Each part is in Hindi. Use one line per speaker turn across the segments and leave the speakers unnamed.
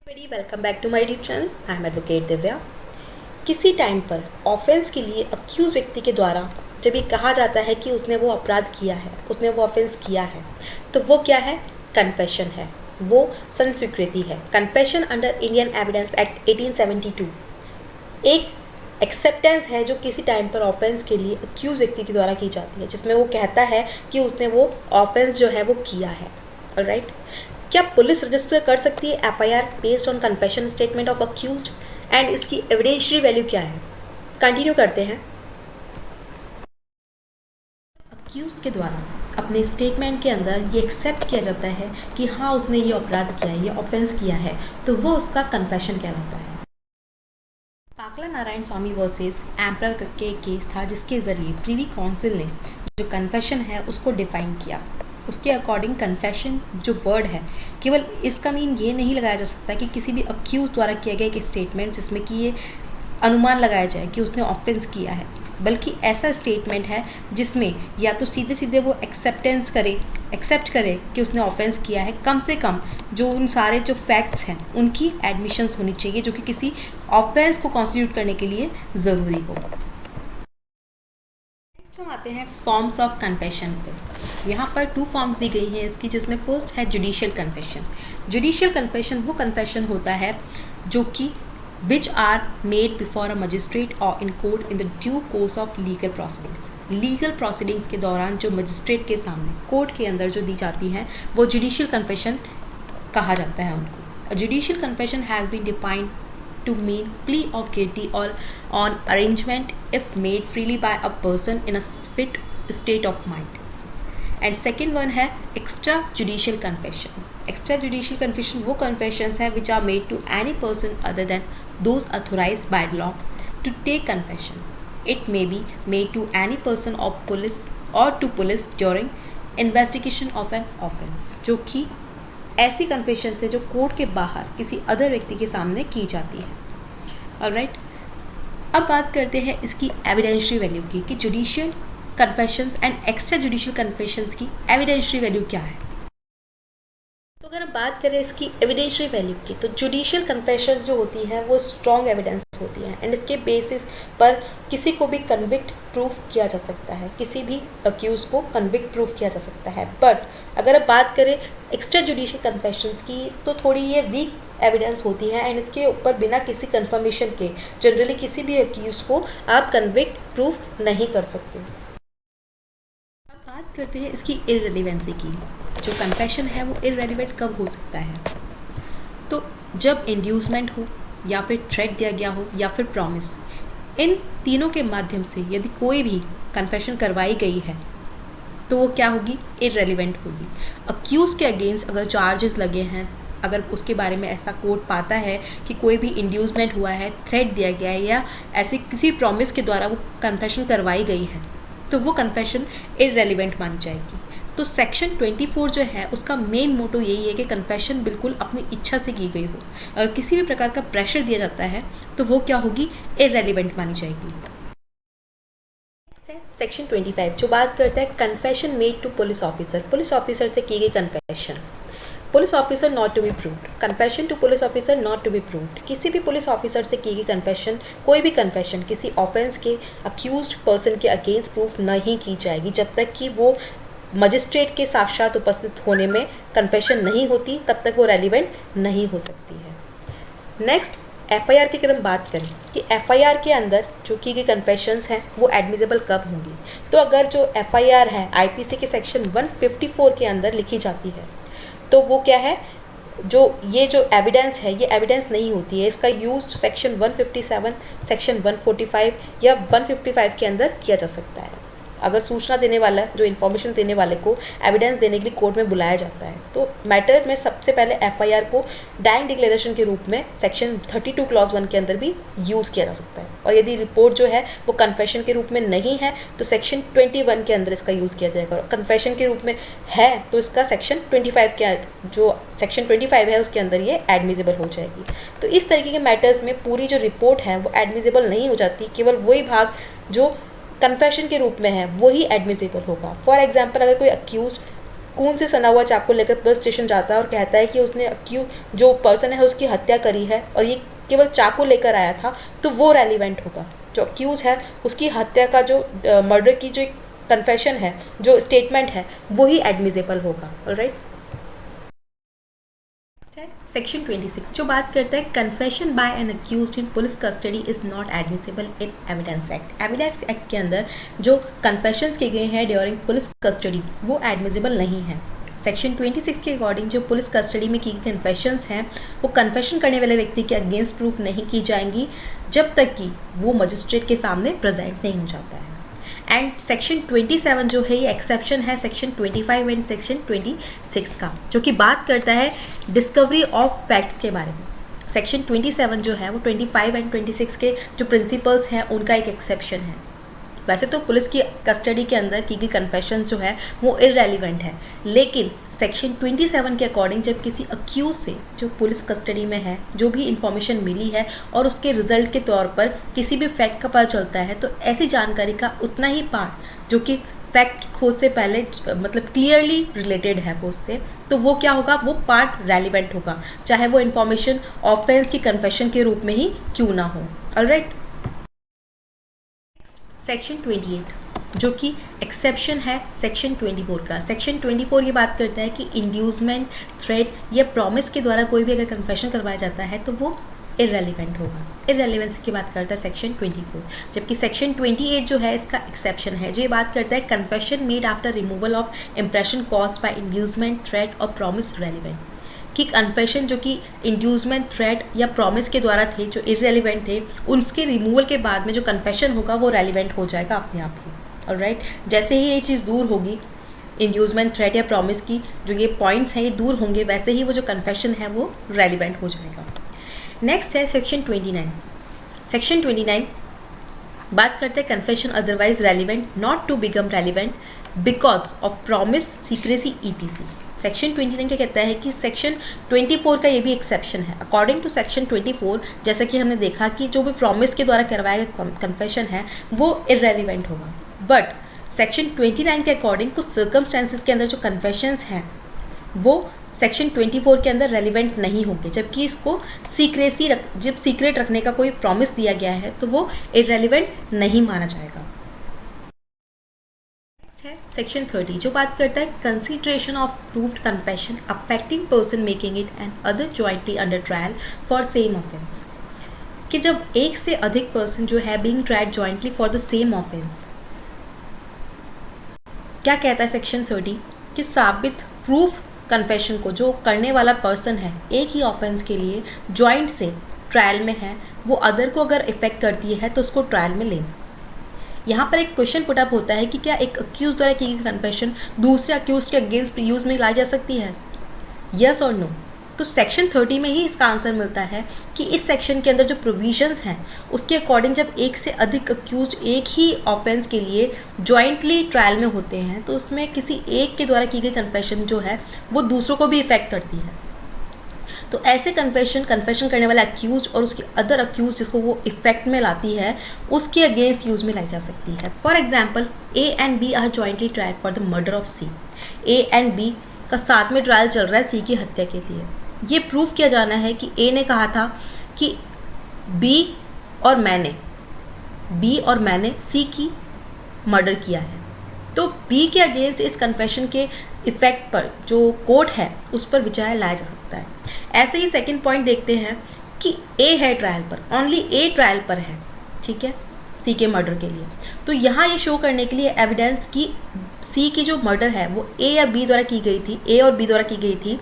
Welcome back to my YouTube channel. I am advocate Divya. किसी टाइम पर ऑफेंस के लिए अक्यूज व्यक्ति के द्वारा जब ये कहा जाता है कि उसने वो अपराध किया है, उसने वो ऑफेंस किया है, तो वो क्या है? कन्फेशन है, वो संस्वीकृति है। Confession under Indian evidence act 1872 एक एक्सेप्टेंस है जो किसी टाइम पर ऑफेंस के लिए अक्यूज व्यक्ति के द्वारा की जाती है, जिसमें वो कहता है कि उसने वो ऑफेंस जो है वो किया है। ऑलराइट, क्या पुलिस रजिस्टर कर सकती है FIR based on confession statement of accused and इसकी एविडेंशियरी वैल्यू क्या है? कंटिन्यू करते हैं। अक्यूज्ड के द्वारा अपने स्टेटमेंट के अंदर ये एक्सेप्ट किया जाता है कि हाँ उसने ये अपराध किया है, ये ऑफेंस किया है, तो वो उसका कन्फेशन कहलाता है। पाकला नारायण स्वामी वर्सेस एम्परर के केस था, जिसके जरिए प्रीवी काउंसिल ने जो कन्फेशन है उसको डिफाइन किया। उसके अकॉर्डिंग कन्फेशन जो वर्ड है, केवल इसका मीन ये नहीं लगाया जा सकता कि किसी भी अक्यूज द्वारा किया गया एक स्टेटमेंट जिसमें कि ये अनुमान लगाया जाए कि उसने ऑफेंस किया है, बल्कि ऐसा स्टेटमेंट है जिसमें या तो सीधे सीधे वो एक्सेप्ट करे कि उसने ऑफेंस किया है, कम से कम जो उन सारे जो फैक्ट्स हैं उनकी एडमिशंस होनी चाहिए जो कि किसी ऑफेंस को कॉन्स्टिट्यूट करने के लिए ज़रूरी हो। नेक्स्ट हम आते हैं फॉर्म्स ऑफ कन्फेशन पे। यहाँ पर 2 फॉर्म्स दी गई हैं इसकी, जिसमें फर्स्ट है जुडिशियल कन्फेशन। जुडिशियल कन्फेशन वो कन्फेशन होता है जो कि which are made before a magistrate और in court in the due course of legal proceedings. Legal proceedings के दौरान जो मजिस्ट्रेट के सामने कोर्ट के अंदर जो दी जाती हैं वो जुडिशियल कन्फेशन कहा जाता है उनको। Judicial confession has been defined to mean plea of guilty or on arrangement if made freely by a person in a fit state of mind. And second one है extrajudicial confession. Extrajudicial confession वो confessions है which are made to any person other than those authorized by law to take confession. It may be made to any person or police or to police during investigation of an offence. जो कि ऐसी कन्फेशन है जो कोर्ट के बाहर किसी अदर व्यक्ति के सामने की जाती है। ऑलराइट, अब बात करते हैं इसकी एविडेंशियरी वैल्यू की कि judicial confessions and extra judicial confessions की एविडेंशियरी वैल्यू क्या है। तो अगर हम बात करें इसकी एविडेंशियरी वैल्यू की, तो जुडिशियल कन्फेशंस जो होती हैं वो स्ट्रॉन्ग एविडेंस होती हैं एंड इसके बेसिस पर किसी को भी कन्विक्ट प्रूफ किया जा सकता है, किसी भी अक्यूज को कन्विक्ट प्रूफ किया जा सकता है। बट अगर आप बात करें एक्स्ट्रा जुडिशियल कन्फेशंस की, तो थोड़ी ये वीक एविडेंस होती है एंड इसके ऊपर बिना किसी कंफर्मेशन के जनरली किसी भी अक्यूज को आप कन्विक्ट प्रूफ नहीं कर सकते। अब बात करते हैं इसकी इररिलेवेंसी की। जो कन्फेशन है वो इररिलेवेंट कब हो सकता है? तो जब इंड्यूसमेंट हो या फिर थ्रेट दिया गया हो या फिर प्रॉमिस, इन तीनों के माध्यम से यदि कोई भी कन्फेशन करवाई गई है तो वो क्या होगी? इररिलेवेंट होगी। अक्यूज के अगेंस्ट अगर चार्जेस लगे हैं, अगर उसके बारे में ऐसा कोर्ट पाता है कि कोई भी इंड्यूसमेंट हुआ है, थ्रेट दिया गया है या ऐसी किसी प्रॉमिस के द्वारा वो कन्फेशन करवाई गई है, तो वो कन्फेशन इररिलेवेंट मानी जाएगी। तो सेक्शन 24 जो है उसका मेन मोटो यही है कि कन्फेशन बिल्कुल अपनी इच्छा से की गई हो। अगर किसी भी प्रकार का प्रेशर दिया जाता है तो वो क्या होगी? इररिलेवेंट मानी जाएगी। सेक्शन 25 जो बात करता है confession made to police officer. Police officer से की गई confession, police officer not to be proved. Confession to police officer not to be proved. किसी भी पुलिस ऑफिसर से की गई कन्फेशन, कोई भी कन्फेशन किसी ऑफेंस के अक्यूज्ड पर्सन के अगेंस्ट प्रूफ नहीं की जाएगी जब तक कि वो मजिस्ट्रेट के साक्षात उपस्थित होने में कन्फेशन नहीं होती, तब तक वो रेलिवेंट नहीं हो सकती है। नेक्स्ट एफआईआर की अगर हम बात करें कि एफआईआर के अंदर जो की गई कन्फेशंस हैं वो एडमिसिबल कब होंगी, तो अगर जो एफआईआर है आईपीसी के सेक्शन 154 के अंदर लिखी जाती है तो वो क्या है, ये जो एविडेंस है ये एविडेंस नहीं होती है। इसका यूज सेक्शन 157, सेक्शन 145 या 155 के अंदर किया जा सकता है। अगर सूचना देने वाला, जो इन्फॉर्मेशन देने वाले को एविडेंस देने के लिए कोर्ट में बुलाया जाता है, तो मैटर में सबसे पहले एफआईआर को डाइंग डिक्लेरेशन के रूप में सेक्शन 32 क्लॉज 1 के अंदर भी यूज़ किया जा सकता है। और यदि रिपोर्ट जो है वो कन्फेशन के रूप में नहीं है तो सेक्शन 21 के अंदर इसका यूज़ किया जाएगा। और कन्फेशन के रूप में है तो इसका सेक्शन 25 के जो सेक्शन 25 है उसके अंदर ये एडमिसिबल हो जाएगी। तो इस तरीके के मैटर्स में पूरी जो रिपोर्ट है वो एडमिसिबल नहीं हो जाती, केवल वही भाग जो कन्फेशन के रूप में है वही एडमिसिबल होगा। फॉर एग्जाम्पल, अगर कोई अक्यूज खून से सना हुआ चाकू लेकर पुलिस स्टेशन जाता है और कहता है कि उसने जो पर्सन है उसकी हत्या करी है और ये केवल चाकू लेकर आया था, तो वो रेलिवेंट होगा। जो अक्यूज है उसकी हत्या का जो मर्डर की जो कन्फेशन है, जो स्टेटमेंट है, वो ही एडमिसेबल होगा। ऑलराइट, सेक्शन 26 जो बात करता है confession by an accused in police custody is not admissible in evidence act. Evidence act के अंदर जो कन्फेशंस किए गए हैं ड्यूरिंग पुलिस कस्टडी वो एडमिसेबल नहीं है। सेक्शन 26 के अकॉर्डिंग जो पुलिस कस्टडी में की गई कन्फेशंस हैं वो कन्फेशन करने वाले व्यक्ति के अगेंस्ट प्रूफ नहीं की जाएंगी जब तक कि वो मजिस्ट्रेट के सामने प्रेजेंट नहीं हो जाता है। एंड सेक्शन 27 जो है ये एक्सेप्शन है सेक्शन 25 एंड सेक्शन 26 का, जो कि बात करता है डिस्कवरी ऑफ फैक्ट्स के बारे में। सेक्शन 27 जो है वो 25 एंड 26 के जो प्रिंसिपल्स हैं उनका एक एक्सेप्शन है। वैसे तो पुलिस की कस्टडी के अंदर की गई कन्फेशन जो है वो इररेलेवेंट है, लेकिन सेक्शन 27 के अकॉर्डिंग जब किसी अक्यूज से जो पुलिस कस्टडी में है जो भी इंफॉर्मेशन मिली है और उसके रिजल्ट के तौर पर किसी भी फैक्ट का पता चलता है, तो ऐसी जानकारी का उतना ही पार्ट जो कि फैक्ट की खोज से पहले मतलब क्लियरली रिलेटेड है वो उससे, तो वो क्या होगा, वो पार्ट रेलिवेंट होगा, चाहे वो इंफॉर्मेशन ऑफेंस की कन्फेशन के रूप में ही क्यों ना हो। ऑलराइट, सेक्शन 28 जो कि एक्सेप्शन है सेक्शन 24 का। सेक्शन 24 ये बात करता है कि इंड्यूसमेंट, थ्रेट या प्रॉमिस के द्वारा कोई भी अगर कन्फेशन करवाया जाता है तो वो इररेलेवेंट होगा। इररेलेवेंसी की बात करता है सेक्शन 24, जबकि सेक्शन 28 जो है इसका एक्सेप्शन है, जो ये बात करता है confession made after removal of impression caused by inducement, threat और प्रॉमिस रेलिवेंट। कि कन्फेशन जो कि इंड्यूसमेंट, थ्रेट या प्रॉमिस के द्वारा थे जो इररेलेवेंट थे, उसके रिमूवल के बाद में जो कन्फेशन होगा वो रेलिवेंट हो जाएगा अपने आप ही। ऑलराइट, जैसे ही ये चीज़ दूर होगी, इंड्यूसमेंट, थ्रेट या प्रॉमिस की जो ये पॉइंट्स हैं ये दूर होंगे, वैसे ही वो जो कन्फेशन है वो रेलिवेंट हो जाएगा। नेक्स्ट है सेक्शन 29। सेक्शन 29 बात करते हैं confession otherwise relevant not to become relevant because of promise, secrecy ETC. Section 29 क्या कहता है कि सेक्शन 24 का ये भी एक्सेप्शन है। अकॉर्डिंग टू सेक्शन 24, जैसा कि हमने देखा कि जो भी प्रॉमिस के द्वारा करवाया गया कन्फेशन है वो इररेलेवेंट होगा, बट सेक्शन 29 के अकॉर्डिंग कुछ सर्कमस्टेंसेस के अंदर जो कन्फेशंस हैं वो सेक्शन 24 के अंदर रेलिवेंट नहीं होंगे, जबकि इसको सीक्रेसी जब सीक्रेट रखने का कोई प्रॉमिस दिया गया है तो वो इररेलेवेंट नहीं माना जाएगा। सेक्शन 30 जो बात करता है consideration of proved confession affecting person making it and other jointly under trial for same offence. कि जब एक से अधिक पर्सन जो है being tried jointly for the same offence, क्या कहता है सेक्शन 30 कि साबित प्रूफ कन्फेशन को जो करने वाला पर्सन है एक ही ऑफेंस के लिए जॉइंट से ट्रायल में है, वो अदर को अगर इफेक्ट करती है तो उसको ट्रायल में लेना। यहाँ पर एक क्वेश्चन पुटअप होता है कि क्या एक अक्यूज द्वारा की गई कन्फेशन दूसरे अक्यूज के अगेंस्ट यूज में लाई जा सकती है, यस और नो। तो सेक्शन 30 में ही इसका आंसर मिलता है कि इस सेक्शन के अंदर जो प्रोविजंस हैं उसके अकॉर्डिंग जब एक से अधिक अक्यूज एक ही ऑफेंस के लिए जॉइंटली ट्रायल में होते हैं तो उसमें किसी एक के द्वारा की गई कन्फेशन जो है वो दूसरों को भी इफेक्ट करती है। तो ऐसे कन्फेशन करने वाला अक्यूज और उसकी अदर अक्यूज जिसको वो इफेक्ट में लाती है उसके अगेंस्ट यूज में लाई जा सकती है। For example, A and B are jointly trial for the murder of C. A and B का साथ में ट्रायल चल रहा है सी की हत्या के लिए। ये प्रूफ किया जाना है कि ए ने कहा था कि बी और मैंने सी की मर्डर किया है, तो बी के अगेंस्ट इस कन्फेशन के इफेक्ट पर जो कोर्ट है उस पर विचार लाया जा सकता है। ऐसे ही सेकंड पॉइंट देखते हैं कि ए है ट्रायल पर, ओनली ए ट्रायल पर है, ठीक है, सी के मर्डर के लिए। तो यहाँ ये शो करने के लिए एविडेंस की सी की जो मर्डर है वो ए या बी द्वारा की गई थी, ए और बी द्वारा की गई थी।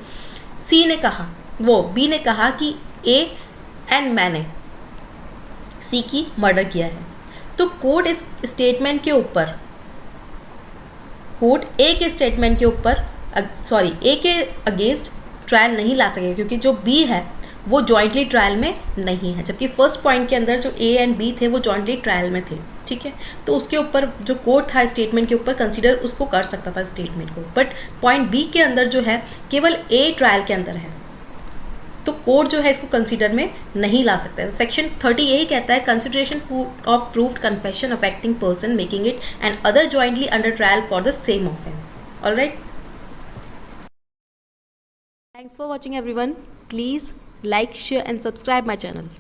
बी ने कहा कि ए एंड मैंने सी की मर्डर किया है। तो कोर्ट इस स्टेटमेंट के ऊपर ए के अगेंस्ट ट्रायल नहीं ला सकेगा क्योंकि जो बी है वो जॉइंटली ट्रायल में नहीं है, जबकि फर्स्ट पॉइंट के अंदर जो ए एंड बी थे वो जॉइंटली ट्रायल में थे, ठीक है। तो उसके ऊपर जो कोर्ट था स्टेटमेंट के ऊपर कंसीडर उसको कर सकता था स्टेटमेंट को, बट पॉइंट बी के अंदर जो है केवल ए ट्रायल के अंदर है, तो कोर्ट जो है इसको कंसीडर में नहीं ला सकता है। सेक्शन 30 यही कहता है consideration of proved confession affecting person making it and other jointly under trial for the same offence. Alright, Thanks for watching everyone. Please like, share and subscribe my channel.